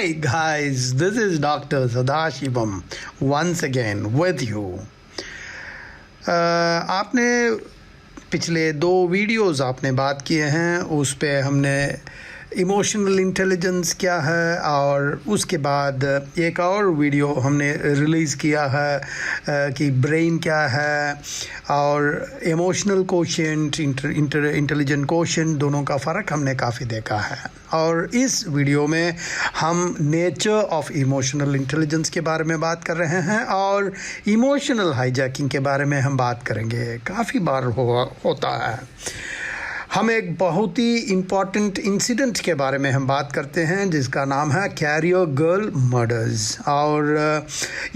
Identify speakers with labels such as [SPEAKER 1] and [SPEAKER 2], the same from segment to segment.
[SPEAKER 1] Hi guys, this is Dr. Sadashivam once again with you. आपने पिछले 2 videos आपने बात किए हैं, उस पे हमने इमोशनल इंटेलिजेंस क्या है और उसके बाद एक और वीडियो हमने रिलीज़ किया है कि ब्रेन क्या है और इमोशनल कोशेंट इंटेलिजेंट कोशेंट दोनों का फ़र्क हमने काफ़ी देखा है। और इस वीडियो में हम नेचर ऑफ इमोशनल इंटेलिजेंस के बारे में बात कर रहे हैं और इमोशनल हाईजैकिंग के बारे में हम बात करेंगे। काफ़ी बार होता है। हम एक बहुत ही इम्पॉर्टेंट इंसिडेंट के बारे में हम बात करते हैं जिसका नाम है कैरियर गर्ल मर्डर्स। और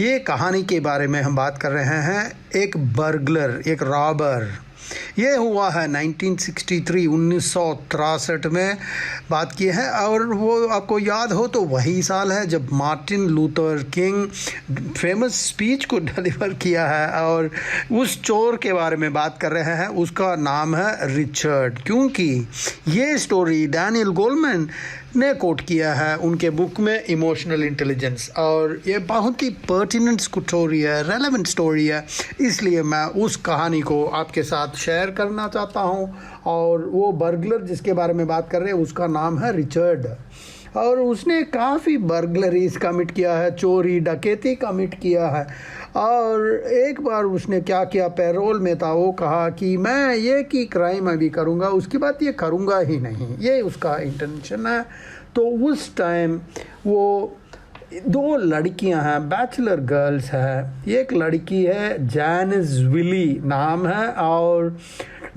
[SPEAKER 1] ये कहानी के बारे में हम बात कर रहे हैं। एक बर्गलर, एक रॉबर, ये हुआ है 1963 में बात की है। और वो आपको याद हो तो वही साल है जब Martin Luther king famous speech को डिलीवर किया है। और उस चोर के बारे में बात कर रहे हैं, उसका नाम है रिचर्ड, क्योंकि ये स्टोरी डैनियल गोलमैन ने कोट किया है उनके बुक में इमोशनल इंटेलिजेंस। और ये बहुत ही पर्टिनेंट स्टोरी है, रेलेवेंट स्टोरी है, इसलिए मैं उस कहानी को आपके साथ शेयर करना चाहता हूँ। और वो बर्गलर जिसके बारे में बात कर रहे हैं उसका नाम है रिचर्ड। और उसने काफ़ी बर्गलरीज कमिट किया है, चोरी डकैती कमिट किया है। और एक बार उसने क्या किया, पैरोल में था, वो कहा कि मैं ये की क्राइम अभी करूँगा, उसके बाद ये करूँगा ही नहीं, ये उसका इंटेंशन है। तो उस टाइम वो 2 लड़कियां हैं, बैचलर गर्ल्स है। एक लड़की है जैनिस विली नाम है और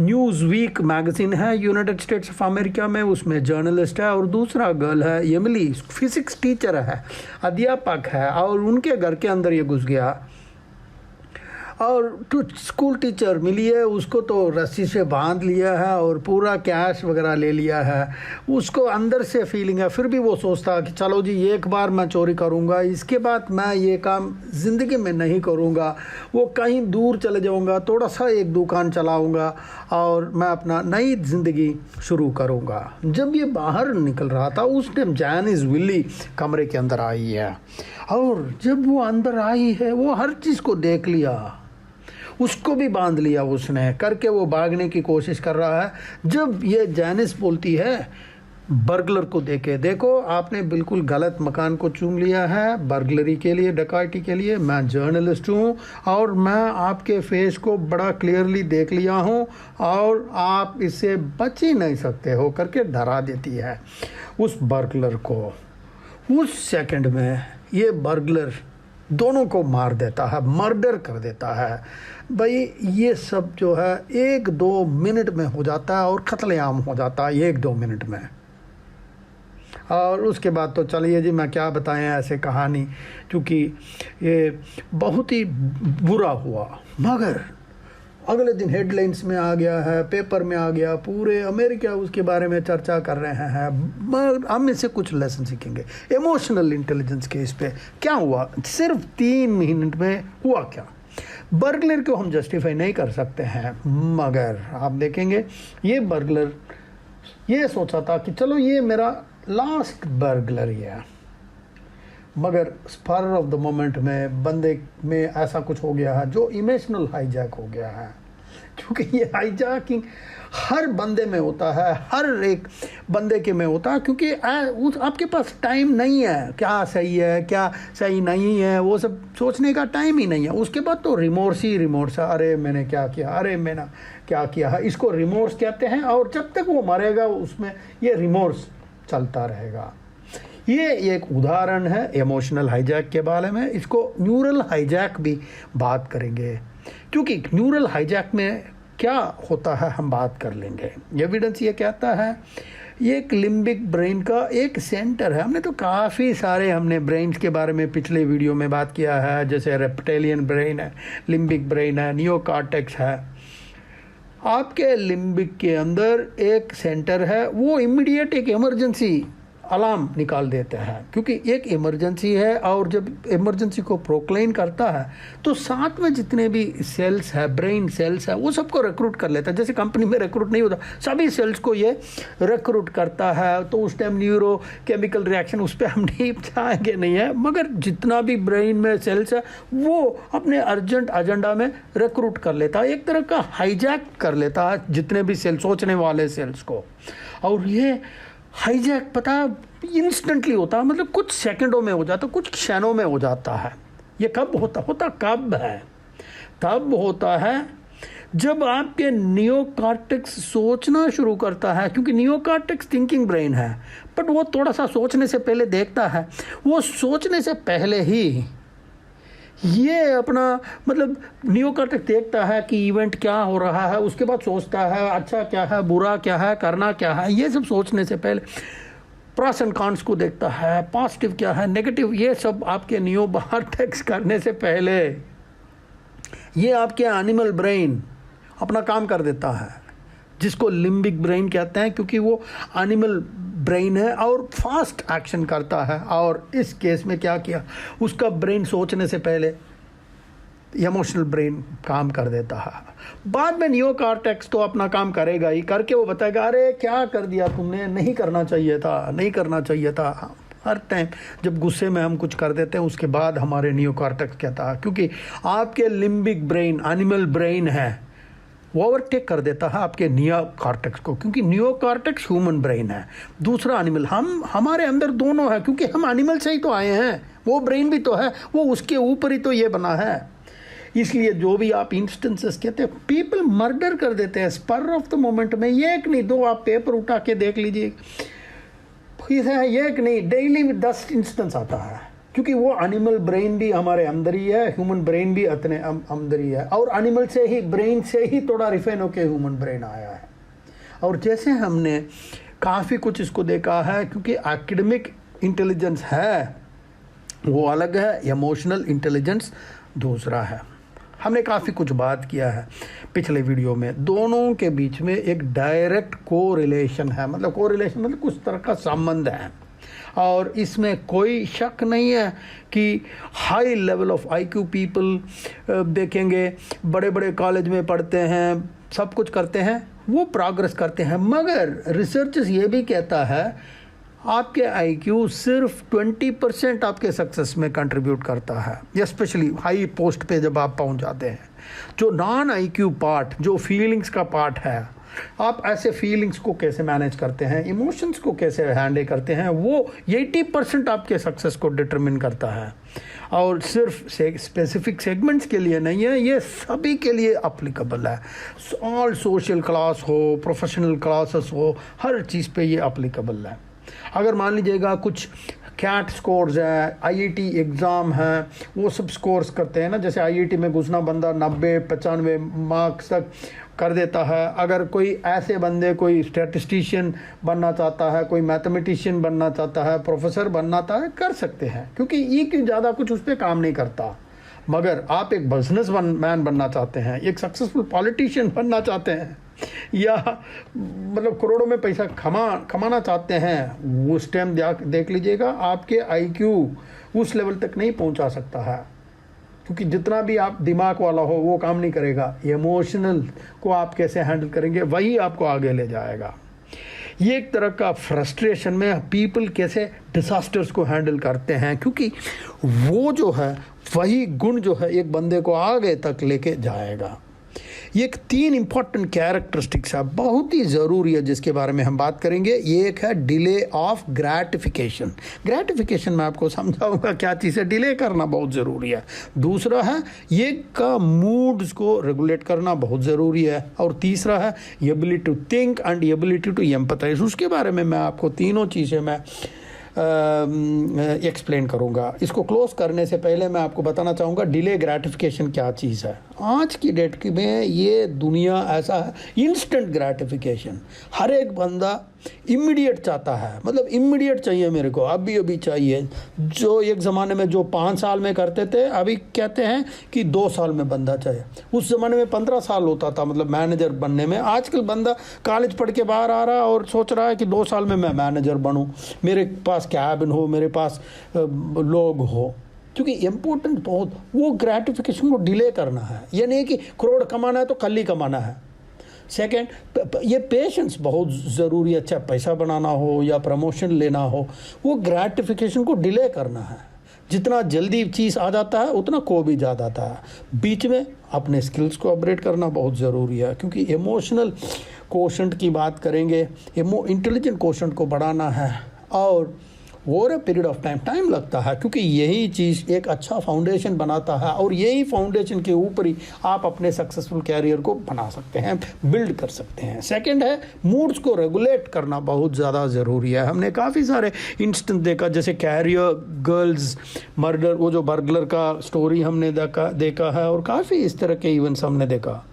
[SPEAKER 1] न्यूज़ वीक मैगज़ीन है यूनाइटेड स्टेट्स ऑफ अमेरिका में, उसमें जर्नलिस्ट है। और दूसरा गर्ल है एमिली, फिजिक्स टीचर है, अध्यापक है। और उनके घर के अंदर ये घुस गया और स्कूल टीचर मिली है, उसको तो रस्सी से बांध लिया है और पूरा कैश वगैरह ले लिया है। उसको अंदर से फीलिंग है, फिर भी वो सोचता है कि चलो जी एक बार मैं चोरी करूँगा, इसके बाद मैं ये काम ज़िंदगी में नहीं करूँगा, वो कहीं दूर चले जाऊँगा, थोड़ा सा एक दुकान चलाऊँगा और मैं अपना नई ज़िंदगी शुरू करूँगा। जब ये बाहर निकल रहा था उस टाइम जैनिस विली कमरे के अंदर आई है। और जब वो अंदर आई है वो हर चीज़ को देख लिया, उसको भी बांध लिया उसने करके, वो भागने की कोशिश कर रहा है। जब ये जैनिस बोलती है बर्गलर को देखे, देखो आपने बिल्कुल गलत मकान को चुन लिया है बर्गलरी के लिए, डकैती के लिए। मैं जर्नलिस्ट हूँ और मैं आपके फेस को बड़ा क्लियरली देख लिया हूँ और आप इससे बच ही नहीं सकते हो करके डरा देती है उस बर्गलर को। उस सेकंड में ये बर्गलर दोनों को मार देता है, मर्डर कर देता है। भाई ये सब जो है 1-2 मिनट में हो जाता है और कत्लेआम हो जाता है 1-2 मिनट में। और उसके बाद तो चलिए जी मैं क्या बताएं ऐसे कहानी, क्योंकि ये बहुत ही बुरा हुआ। मगर अगले दिन हेडलाइंस में आ गया है, पेपर में आ गया, पूरे अमेरिका उसके बारे में चर्चा कर रहे हैं। मगर हम इससे कुछ लेसन सीखेंगे इमोशनल इंटेलिजेंस के। इस पे क्या हुआ, सिर्फ 3 मिनट में हुआ क्या। बर्गलर को हम जस्टिफाई नहीं कर सकते हैं, मगर आप देखेंगे ये बर्गलर ये सोचा था कि चलो ये मेरा लास्ट बर्गलरी है। मगर स्पर ऑफ द मोमेंट में बंदे में ऐसा कुछ हो गया है जो इमोशनल हाईजैक हो गया है। क्योंकि ये हाईजैकिंग हर बंदे में होता है, हर एक बंदे के में होता है, क्योंकि आपके पास टाइम नहीं है क्या सही है क्या सही नहीं है, वो सब सोचने का टाइम ही नहीं है। उसके बाद तो रिमोर्स ही रिमोर्स है, अरे मैंने क्या किया, अरे मैंने क्या किया है, इसको रिमोर्स कहते हैं। और जब तक वो मरेगा उसमें ये रिमोर्स चलता रहेगा। ये एक उदाहरण है इमोशनल हाईजैक के बारे में। इसको न्यूरल हाईजैक भी बात करेंगे, क्योंकि न्यूरल हाईजैक में क्या होता है हम बात कर लेंगे। एविडेंस ये कहता है ये एक लिम्बिक ब्रेन का एक सेंटर है। हमने तो काफ़ी सारे हमने ब्रेन्स के बारे में पिछले वीडियो में बात किया है, जैसे रेप्टेलियन ब्रेन है, लिम्बिक ब्रेन है, नियोकॉर्टेक्स है। आपके लिम्बिक के अंदर एक सेंटर है, वो इमीडिएट एक इमरजेंसी अलार्म निकाल देते हैं, क्योंकि एक इमरजेंसी है। और जब इमरजेंसी को प्रोक्लेम करता है तो साथ में जितने भी सेल्स है, ब्रेन सेल्स है, वो सबको रिक्रूट कर लेता है। जैसे कंपनी में रिक्रूट नहीं होता, सभी सेल्स को ये रिक्रूट करता है। तो उस टाइम न्यूरो केमिकल रिएक्शन उस पर हम नहीं जाएंगे नहीं है, मगर जितना भी ब्रेन में सेल्स है वो अपने अर्जेंट एजेंडा में रिक्रूट कर लेता है, एक तरह का हाईजैक कर लेता है जितने भी सेल्स, सोचने वाले सेल्स को। और ये हाईजैक पता इंस्टेंटली होता है, मतलब कुछ सेकंडों में हो जाता, कुछ क्षणों में हो जाता है। ये कब होता कब है? तब होता है जब आपके नियोकॉर्टेक्स सोचना शुरू करता है, क्योंकि नियोकॉर्टेक्स थिंकिंग ब्रेन है, बट वो थोड़ा सा सोचने से पहले देखता है। वो सोचने से पहले ही ये अपना मतलब नियोकॉर्टेक्स देखता है कि इवेंट क्या हो रहा है, उसके बाद सोचता है अच्छा क्या है, बुरा क्या है, करना क्या है। ये सब सोचने से पहले प्रोस एंड कॉन्स को देखता है, पॉजिटिव क्या है, नेगेटिव, ये सब आपके नियोकॉर्टेक्स करने से पहले ये आपके एनिमल ब्रेन अपना काम कर देता है, जिसको लिम्बिक ब्रेन कहते हैं, क्योंकि वो एनिमल ब्रेन है और फास्ट एक्शन करता है। और इस केस में क्या किया, उसका ब्रेन सोचने से पहले इमोशनल ब्रेन काम कर देता है। बाद में नियोकॉर्टेक्स तो अपना काम करेगा ही, करके वो बताएगा अरे क्या कर दिया तुमने, नहीं करना चाहिए था, नहीं करना चाहिए था। हर टाइम जब गुस्से में हम कुछ कर देते हैं उसके बाद हमारे नियोकॉर्टेक्स कहता है, क्योंकि आपके लिम्बिक ब्रेन एनिमल ब्रेन है, वो ओवरटेक कर देता है आपके नियोकॉर्टेक्स को, क्योंकि नियोकॉर्टेक्स ह्यूमन ब्रेन है, दूसरा एनिमल। हमारे अंदर दोनों है, क्योंकि हम एनिमल से ही तो आए हैं, वो ब्रेन भी तो है, वो उसके ऊपर ही तो ये बना है। इसलिए जो भी आप इंस्टेंसेस कहते हैं, पीपल मर्डर कर देते हैं स्पर ऑफ द मोमेंट में। ये एक नहीं दो, आप पेपर उठा के देख लीजिए, ये एक नहीं, डेली में 10 इंस्टेंस आता है, क्योंकि वो एनिमल ब्रेन भी हमारे अंदर ही है, ह्यूमन ब्रेन भी अपने अंदर ही है, और एनिमल से ही, ब्रेन से ही थोड़ा रिफाइन होकर ह्यूमन ब्रेन आया है। और जैसे हमने काफ़ी कुछ इसको देखा है, क्योंकि एकेडमिक इंटेलिजेंस है वो अलग है, इमोशनल इंटेलिजेंस दूसरा है। हमने काफ़ी कुछ बात किया है पिछले वीडियो में, दोनों के बीच में एक डायरेक्ट कोरिलेशन है, मतलब कोरिलेशन मतलब कुछ तरह का संबंध है। और इसमें कोई शक नहीं है कि high level of IQ people देखेंगे, बड़े बड़े कॉलेज में पढ़ते हैं, सब कुछ करते हैं, वो प्रोग्रेस करते हैं, मगर रिसर्चेस ये भी कहता है आपके आईक्यू सिर्फ 20% आपके सक्सेस में कंट्रीब्यूट करता है, स्पेशली हाई पोस्ट पे जब आप पहुंच जाते हैं। जो नॉन आईक्यू पार्ट, जो फीलिंग्स का पार्ट है, आप ऐसे फीलिंग्स को कैसे मैनेज करते हैं, इमोशंस को कैसे हैंडल करते हैं, वो 80% आपके सक्सेस को डिटरमिन करता है। और सिर्फ स्पेसिफिक सेगमेंट्स के लिए नहीं है, ये सभी के लिए अप्लीकेबल है। ऑल सोशल क्लास हो, प्रोफेशनल क्लासेस हो, हर चीज़ पे ये अप्लीकेबल है। अगर मान लीजिएगा कुछ कैट स्कोर्स है, आईआईटी एग्ज़ाम है, वो सब स्कोर्स करते हैं ना, जैसे आईआईटी में घुसना बंदा 90-95 मार्क्स तक कर देता है। अगर कोई ऐसे बंदे, कोई स्टैटिस्टिशियन बनना चाहता है, कोई मैथमेटिशियन बनना चाहता है, प्रोफेसर बनना चाहता है, कर सकते हैं, क्योंकि ये कि ज़्यादा कुछ उस पर काम नहीं करता। मगर आप एक बिजनेस मैन बनना चाहते हैं, एक सक्सेसफुल पॉलिटिशियन बनना चाहते हैं, या मतलब करोड़ों में पैसा कमाना चाहते हैं, उस टाइम देख लीजिएगा आपके आईक्यू उस लेवल तक नहीं पहुंचा सकता है, क्योंकि जितना भी आप दिमाग वाला हो वो काम नहीं करेगा। इमोशनल को आप कैसे हैंडल करेंगे वही आपको आगे ले जाएगा। ये एक तरह का फ्रस्ट्रेशन में पीपल कैसे डिसास्टर्स को हैंडल करते हैं, क्योंकि वो जो है वही गुण जो है एक बंदे को आगे तक लेके जाएगा। ये एक 3 इंपॉर्टेंट कैरेक्टरिस्टिक्स है, बहुत ही ज़रूरी है, जिसके बारे में हम बात करेंगे। ये एक है डिले ऑफ ग्रेटिफिकेशन। ग्रेटिफिकेशन मैं आपको समझाऊंगा क्या चीज़ है, डिले करना बहुत ज़रूरी है। दूसरा है ये का मूड्स को रेगुलेट करना बहुत ज़रूरी है। और तीसरा है ability to think and ability to empathise. उसके बारे में मैं आपको तीनों चीज़ें मैं एक्सप्लेन करूंगा। इसको क्लोज करने से पहले मैं आपको बताना चाहूँगा डिले ग्रेटिफिकेशन क्या चीज़ है। आज की डेट में ये दुनिया ऐसा है, इंस्टेंट ग्रेटिफिकेशन। हर एक बंदा इमीडिएट चाहता है, मतलब इमीडिएट चाहिए मेरे को, अभी अभी चाहिए। जो एक ज़माने में जो 5 साल में करते थे, अभी कहते हैं कि 2 साल में बंदा चाहिए। उस ज़माने में 15 साल होता था मतलब मैनेजर बनने में। आजकल बंदा कॉलेज पढ़ के बाहर आ रहा है और सोच रहा है कि 2 साल में मैं मैनेजर बनूँ, मेरे पास कैबिन हो, मेरे पास लोग हो। क्योंकि इम्पोर्टेंट बहुत वो ग्रेटिफिकेशन को डिले करना है। ये नहीं कि करोड़ कमाना है तो कल ही कमाना है। सेकंड, ये पेशेंस बहुत ज़रूरी है। अच्छा पैसा बनाना हो या प्रमोशन लेना हो, वो ग्रेटिफिकेशन को डिले करना है। जितना जल्दी चीज़ आ जाता है उतना खो भी जा जाता है। बीच में अपने स्किल्स को अपग्रेड करना बहुत ज़रूरी है, क्योंकि इमोशनल कोशेंट की बात करेंगे, इंटेलिजेंट कोशेंट को बढ़ाना है और over a period of time लगता है, क्योंकि यही चीज़ एक अच्छा फाउंडेशन बनाता है और यही फाउंडेशन के ऊपर ही आप अपने सक्सेसफुल कैरियर को बना सकते हैं, बिल्ड कर सकते हैं। सेकंड है, मूड्स को रेगुलेट करना बहुत ज़्यादा ज़रूरी है। हमने काफ़ी सारे इंस्टेंस देखा, जैसे कैरियर गर्ल्स मर्डर, वो जो बर्गलर का स्टोरी हमने देखा है, और काफ़ी इस तरह के इवेंट्स हमने देखा।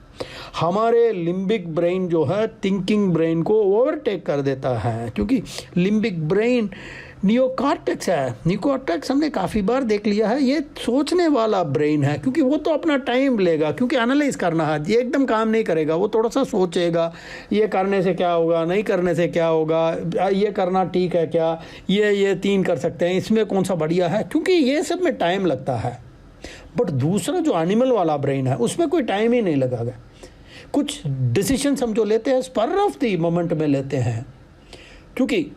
[SPEAKER 1] हमारे लिम्बिक ब्रेन जो है थिंकिंग ब्रेन को ओवरटेक कर देता है, क्योंकि लिम्बिक ब्रेन नियोकॉर्टेक्स है। नियोकॉर्टेक्स हमने काफ़ी बार देख लिया है, ये सोचने वाला ब्रेन है, क्योंकि वो तो अपना टाइम लेगा, क्योंकि एनालाइज करना है, ये एकदम काम नहीं करेगा, वो थोड़ा सा सोचेगा, ये करने से क्या होगा, नहीं करने से क्या होगा, ये करना ठीक है क्या, ये 3 कर सकते हैं, इसमें कौन सा बढ़िया है, क्योंकि ये सब में टाइम लगता है। बट दूसरा जो एनिमल वाला ब्रेन है उसमें कोई टाइम ही नहीं लगागा। कुछ डिसीजंस हम जो लेते हैं स्पर ऑफ द मोमेंट में लेते हैं, क्योंकि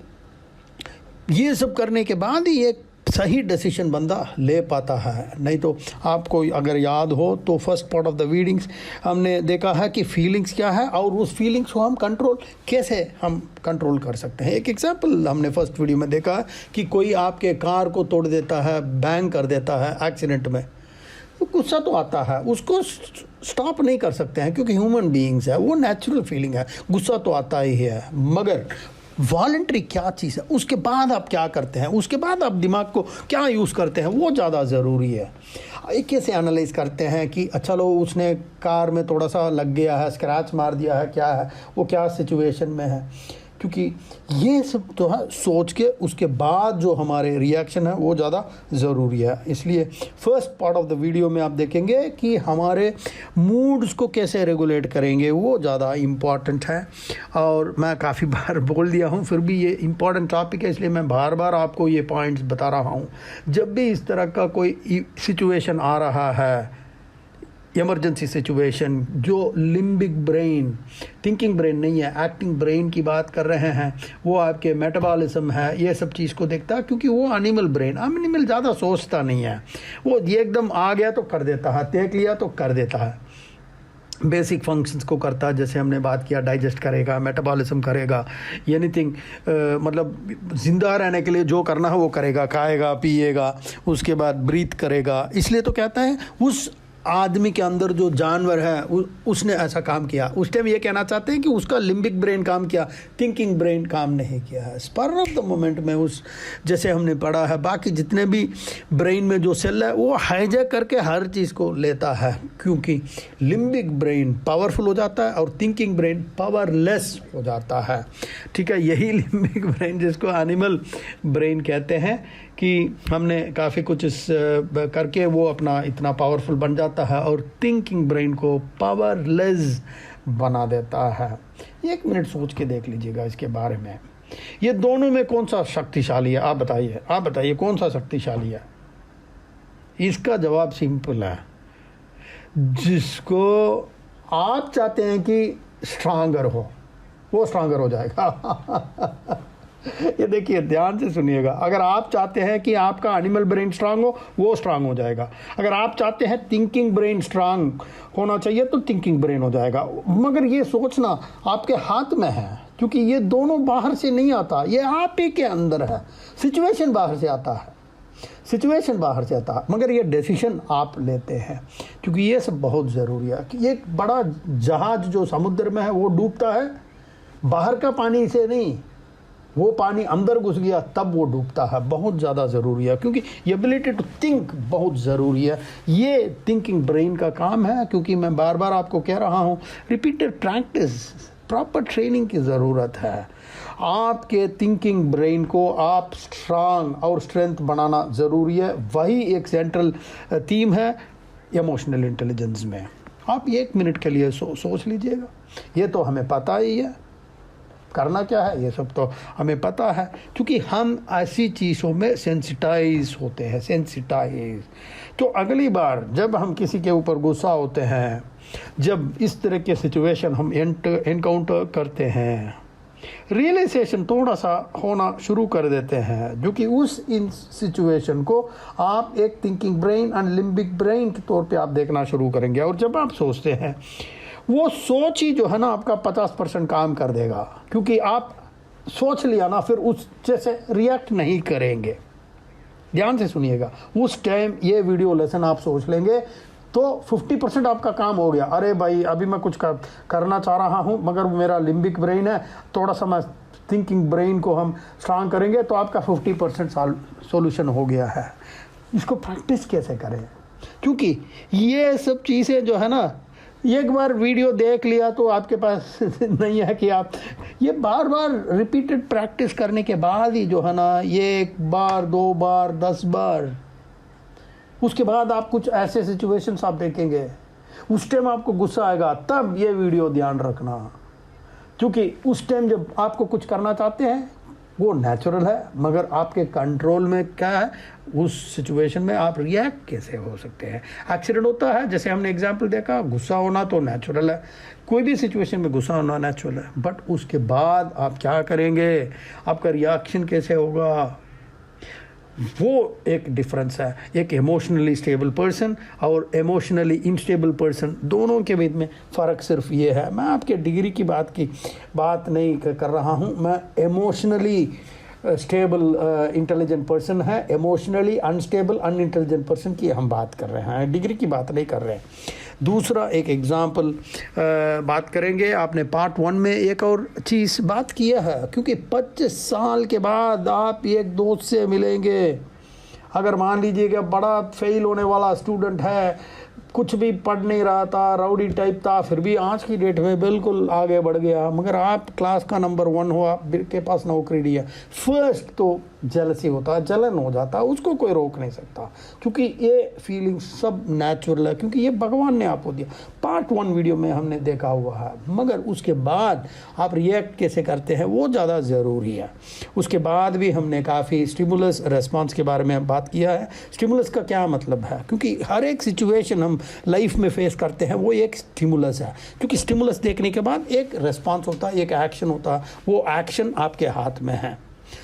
[SPEAKER 1] ये सब करने के बाद ही एक सही डिसीजन बंदा ले पाता है। नहीं तो आपको अगर याद हो तो first part of the readings हमने देखा है कि फीलिंग्स क्या है और उस फीलिंग्स को हम कंट्रोल कर सकते हैं। एक एग्जांपल हमने फर्स्ट वीडियो में देखा है कि कोई आपके कार को तोड़ देता है, बैंग कर देता है एक्सीडेंट में, तो गुस्सा तो आता है, उसको स्टॉप नहीं कर सकते हैं क्योंकि ह्यूमन बीइंग्स है, वो नेचुरल फीलिंग है, गुस्सा तो आता ही है। मगर वॉलंटरी क्या चीज़ है, उसके बाद आप क्या करते हैं, उसके बाद आप दिमाग को क्या यूज़ करते हैं, वो ज़्यादा ज़रूरी है। एक कैसे एनालाइज करते हैं कि अच्छा लो उसने कार में थोड़ा सा लग गया है, स्क्रैच मार दिया है, क्या है वो, क्या सिचुएशन में है, क्योंकि ये सब तो है सोच के उसके बाद जो हमारे रिएक्शन है वो ज़्यादा ज़रूरी है। इसलिए first part of the video में आप देखेंगे कि हमारे मूड्स को कैसे रेगुलेट करेंगे, वो ज़्यादा इम्पॉर्टेंट है। और मैं काफ़ी बार बोल दिया हूँ, फिर भी ये इम्पॉर्टेंट टॉपिक है, इसलिए मैं बार बार आपको ये पॉइंट्स बता रहा हूँ। जब भी इस तरह का कोई सिचुएशन आ रहा है, इमरजेंसी सिचुएशन, जो लिम्बिक ब्रेन, थिंकिंग ब्रेन नहीं है, एक्टिंग ब्रेन की बात कर रहे हैं, वो आपके मेटाबॉलिज्म है, ये सब चीज़ को देखता है, क्योंकि वो एनिमल ब्रेन, एनिमल ज़्यादा सोचता नहीं है, वो ये एकदम आ गया तो कर देता है, देख लिया तो कर देता है, बेसिक फंक्शंस को करता है। जैसे हमने बात किया, डाइजेस्ट करेगा, मेटाबॉलिज्म करेगा, एनीथिंग मतलब ज़िंदा रहने के लिए जो करना है वो करेगा, खाएगा पिएगा, उसके बाद ब्रीथ करेगा। इसलिए तो कहता है उस आदमी के अंदर जो जानवर है उसने ऐसा काम किया, उस टाइम ये कहना चाहते हैं कि उसका लिम्बिक ब्रेन काम किया, थिंकिंग ब्रेन काम नहीं किया है। स्पर ऑफ द मोमेंट में उस, जैसे हमने पढ़ा है, बाकी जितने भी ब्रेन में जो सेल है वो हाईजैक करके हर चीज़ को लेता है, क्योंकि लिम्बिक ब्रेन पावरफुल हो जाता है और थिंकिंग ब्रेन पावरलेस हो जाता है। ठीक है, यही लिम्बिक ब्रेन जिसको एनिमल ब्रेन कहते हैं कि हमने काफ़ी कुछ इस करके वो अपना इतना पावरफुल बन जाता है और थिंकिंग ब्रेन को पावरलेस बना देता है। 1 मिनट सोच के देख लीजिएगा इसके बारे में, ये दोनों में कौन सा शक्तिशाली है, आप बताइए कौन सा शक्तिशाली है। इसका जवाब सिंपल है, जिसको आप चाहते हैं कि स्ट्रांगर हो वो स्ट्रांगर हो जाएगा। ये देखिए, ध्यान से सुनिएगा, अगर आप चाहते हैं कि आपका एनिमल ब्रेन स्ट्रांग हो वो स्ट्रांग हो जाएगा। अगर आप चाहते हैं थिंकिंग ब्रेन स्ट्रांग होना चाहिए तो थिंकिंग ब्रेन हो जाएगा। मगर ये सोचना आपके हाथ में है, क्योंकि ये दोनों बाहर से नहीं आता, ये आप ही के अंदर है। सिचुएशन बाहर से आता है, मगर ये डिसीजन आप लेते हैं, क्योंकि ये सब बहुत ज़रूरी है। कि एक बड़ा जहाज जो समुद्र में है वो डूबता है बाहर का पानी से नहीं, वो पानी अंदर घुस गया तब वो डूबता है। बहुत ज़्यादा ज़रूरी है, क्योंकि एबिलिटी टू थिंक बहुत ज़रूरी है। ये थिंकिंग ब्रेन का काम है, क्योंकि मैं बार बार आपको कह रहा हूँ, रिपीटेड प्रैक्टिस प्रॉपर ट्रेनिंग की ज़रूरत है। आपके थिंकिंग ब्रेन को आप स्ट्रांग और स्ट्रेंथ बनाना ज़रूरी है। वही एक सेंट्रल थीम है इमोशनल इंटेलिजेंस में। आप 1 मिनट के लिए सोच लीजिएगा। ये तो हमें पता ही है करना क्या है, ये सब तो हमें पता है, क्योंकि हम ऐसी चीज़ों में सेंसिटाइज होते हैं, सेंसिटाइज। तो अगली बार जब हम किसी के ऊपर गुस्सा होते हैं, जब इस तरह के सिचुएशन हम एनकाउंटर करते हैं, रियलाइजेशन थोड़ा सा होना शुरू कर देते हैं, जो कि उस इन सिचुएशन को आप एक thinking brain and limbic brain के तौर पे आप देखना शुरू करेंगे। और जब आप सोचते हैं, वो सोच ही जो है ना आपका 50% काम कर देगा, क्योंकि आप सोच लिया ना, फिर उस जैसे रिएक्ट नहीं करेंगे। ध्यान से सुनिएगा, उस टाइम ये वीडियो लेसन आप सोच लेंगे तो 50% आपका काम हो गया। अरे भाई अभी मैं कुछ करना चाह रहा हूँ, मगर मेरा लिम्बिक ब्रेन है, थोड़ा सा मैं थिंकिंग ब्रेन को हम स्ट्रांग करेंगे तो आपका 50% सॉल्यूशन हो गया है। इसको प्रैक्टिस कैसे करें, क्योंकि ये सब चीज़ें जो है ना, एक बार वीडियो देख लिया तो आपके पास नहीं है कि आप ये बार बार रिपीटेड प्रैक्टिस करने के बाद ही जो है ना, ये 1 बार 2 बार 10 बार, उसके बाद आप कुछ ऐसे सिचुएशंस आप देखेंगे, उस टाइम आपको गुस्सा आएगा, तब ये वीडियो ध्यान रखना, क्योंकि उस टाइम जब आपको कुछ करना चाहते हैं वो नेचुरल है, मगर आपके कंट्रोल में क्या है, उस सिचुएशन में आप रिएक्ट कैसे हो सकते हैं। एक्सीडेंट होता है, जैसे हमने एग्जांपल देखा, गुस्सा होना तो नेचुरल है, कोई भी सिचुएशन में गुस्सा होना नेचुरल है, बट उसके बाद आप क्या करेंगे, आपका रिएक्शन कैसे होगा, वो एक डिफरेंस है। एक इमोशनली स्टेबल पर्सन और इमोशनली इनस्टेबल पर्सन, दोनों के बीच में फ़र्क सिर्फ ये है। मैं आपके डिग्री की बात नहीं कर रहा हूँ, मैं इमोशनली स्टेबल इंटेलिजेंट पर्सन है, इमोशनली अनस्टेबल अनइंटेलिजेंट पर्सन की हम बात कर रहे हैं, डिग्री की बात नहीं कर रहे हैं। दूसरा एक एग्जाम्पल बात करेंगे। आपने पार्ट 1 में एक और चीज़ बात किया है, क्योंकि 25 साल के बाद आप एक दोस्त से मिलेंगे, अगर मान लीजिए कि बड़ा फेल होने वाला स्टूडेंट है, कुछ भी पढ़ नहीं रहा था, राउडी टाइप था, फिर भी आज की डेट में बिल्कुल आगे बढ़ गया, मगर आप क्लास का नंबर 1 हो, आपके पास नौकरी नहीं है, फर्स्ट तो जेलसी होता है, जलन हो जाता है, उसको कोई रोक नहीं सकता, क्योंकि ये फीलिंग सब नेचुरल है, क्योंकि ये भगवान ने आपको दिया। पार्ट 1 वीडियो में हमने देखा हुआ है, मगर उसके बाद आप रिएक्ट कैसे करते हैं वो ज़्यादा ज़रूरी है। उसके बाद भी हमने काफ़ी स्टिमुलस रिस्पॉन्स के बारे में बात किया है। स्टिमुलस का क्या मतलब है, क्योंकि हर एक सिचुएशन हम लाइफ में फेस करते हैं वो एक स्टिमुलस है, क्योंकि स्टिमुलस देखने के बाद एक रिस्पॉन्स होता है, एक एक्शन होता है, वो एक्शन आपके हाथ में है।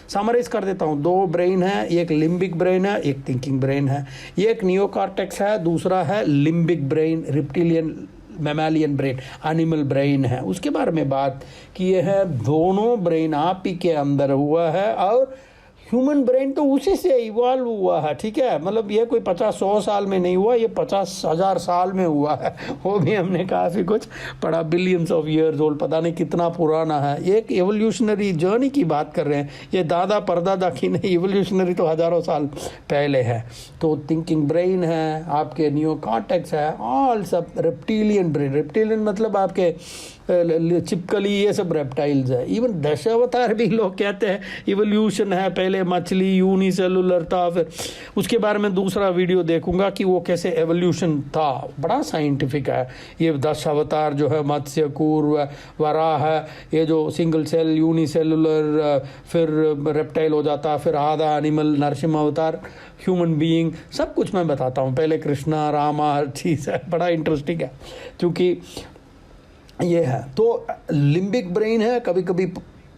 [SPEAKER 1] समराइज कर देता हूँ, 2 ब्रेन है, एक लिम्बिक ब्रेन है, एक थिंकिंग ब्रेन है, एक नियोकॉर्टेक्स है, दूसरा है limbic brain, reptilian mammalian brain, animal brain है। उसके बारे में बात किए हैं, दोनों ब्रेन आप ही के अंदर हुआ है, और ह्यूमन ब्रेन तो उसी से इवॉल्व हुआ है, ठीक है, मतलब ये कोई 50-100 साल में नहीं हुआ, ये 50,000 साल में हुआ है, वो भी हमने काफ़ी कुछ पढ़ा, बिलियंस ऑफ ईयर्स ओल्ड, पता नहीं कितना पुराना है। एक एवोल्यूशनरी जर्नी की बात कर रहे हैं, ये दादा परदादा की नहीं, एवोल्यूशनरी तो हज़ारों साल पहले है। तो थिंकिंग ब्रेन है, आपके नियोकॉर्टेक्स है, ऑल सब रेप्टिलियन ब्रेन, रेप्टिलियन मतलब आपके चिपकली, ये सब रेप्टाइल्स है। इवन दशावतार भी लोग कहते हैं इवोल्यूशन है, पहले मछली यूनिसेलुलर था, फिर उसके बारे में दूसरा वीडियो देखूंगा कि वो कैसे एवोल्यूशन था, बड़ा साइंटिफिक है। ये दशावतार जो है, मत्स्य, कूर्म, वराह है, ये जो सिंगल सेल यूनिसेलुलर, फिर रेप्टाइल हो जाता, फिर आधा एनिमल, नरसिम्हा अवतार, ह्यूमन बीइंग, सब कुछ मैं बताता हूँ। पहले कृष्णा रामा, हर चीज़ है, बड़ा इंटरेस्टिंग है, क्योंकि ये है। तो लिम्बिक ब्रेन है, कभी कभी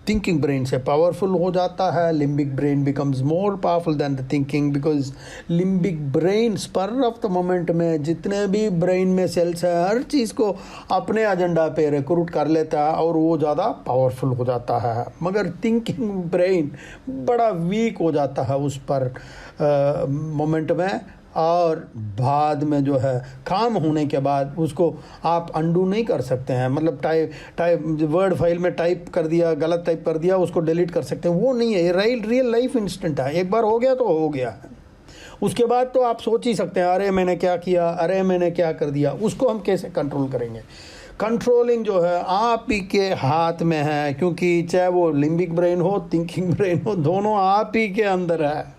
[SPEAKER 1] थिंकिंग ब्रेन से पावरफुल हो जाता है। Limbic brain becomes more powerful than the thinking, because limbic brain spur of the moment में जितने भी ब्रेन में सेल्स है, हर चीज़ को अपने एजेंडा पे रिक्रूट कर लेता है और वो ज़्यादा पावरफुल हो जाता है। मगर थिंकिंग ब्रेन बड़ा वीक हो जाता है उस पर मोमेंट में, और बाद में जो है काम होने के बाद उसको आप अंडू नहीं कर सकते हैं। मतलब टाइप वर्ड फाइल में टाइप कर दिया, गलत टाइप कर दिया, उसको डिलीट कर सकते हैं, वो नहीं है। ये रियल लाइफ इंस्टेंट है, एक बार हो गया तो हो गया है। उसके बाद तो आप सोच ही सकते हैं, अरे मैंने क्या किया, अरे मैंने क्या कर दिया। उसको हम कैसे कंट्रोल करेंगे? कंट्रोलिंग जो है आप ही के हाथ में है, क्योंकि चाहे वो लिम्बिक ब्रेन हो, थिंकिंग ब्रेन हो, दोनों आप ही के अंदर है।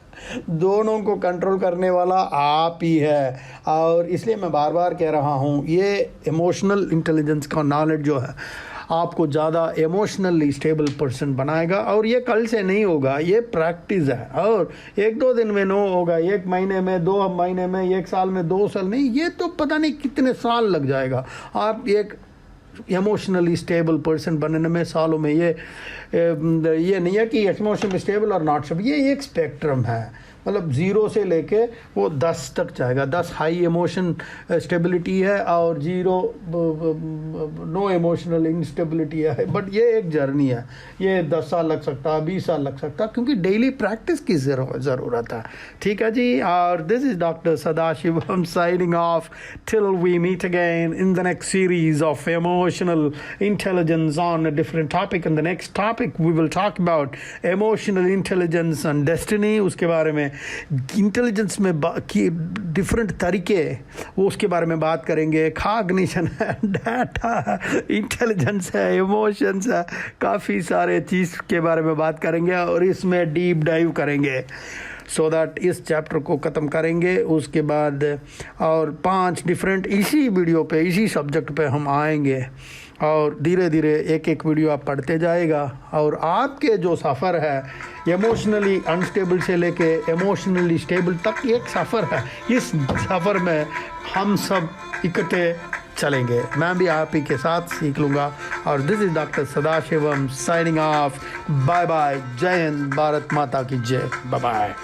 [SPEAKER 1] दोनों को कंट्रोल करने वाला आप ही है। और इसलिए मैं बार बार कह रहा हूँ, ये इमोशनल इंटेलिजेंस का नॉलेज जो है आपको ज़्यादा इमोशनली स्टेबल पर्सन बनाएगा। और ये कल से नहीं होगा, ये प्रैक्टिस है। और 1-2 दिन में नो होगा, 1 महीने में, 2 महीने में, 1 साल में, 2 साल नहीं, ये तो पता नहीं कितने साल लग जाएगा। आप एक इमोशनली स्टेबल पर्सन बनने में सालों में, ये नहीं है कि इमोशनली स्टेबल और नॉट स्टेबल, ये एक स्पेक्ट्रम है। मतलब 0 से लेके वो 10 तक जाएगा। 10 हाई इमोशन स्टेबिलिटी है और 0 नो इमोशनल इंस्टेबिलिटी है। बट ये एक जर्नी है, ये 10 साल लग सकता है, 20 साल लग सकता है, क्योंकि डेली प्रैक्टिस की ज़रूरत है। ठीक है जी। और this is doctor Sadasivam signing off till we meet again in the next series of emotional intelligence on a different topic. In the next topic we will talk about emotional intelligence and destiny. उसके बारे में intelligence में की different तरीके, वो उसके बारे में बात करेंगे। कॉग्निशन है, डाटा, इंटेलिजेंस है, इमोशंस है, काफ़ी सारे चीज़ के बारे में बात करेंगे और इसमें डीप डाइव करेंगे। सो दैट इस चैप्टर को ख़त्म करेंगे। उसके बाद और 5 डिफरेंट इसी वीडियो पे, इसी सब्जेक्ट पे हम आएंगे और धीरे धीरे एक वीडियो आप पढ़ते जाएगा। और आपके जो सफ़र है इमोशनली अनस्टेबल से लेके इमोशनली स्टेबल तक एक सफ़र है। इस सफ़र में हम सब इकट्ठे चलेंगे। मैं भी आप ही के साथ सीख लूँगा। और this is doctor Sadasivam signing off. Bye bye. जय हिंद। भारत माता की जय। Bye bye.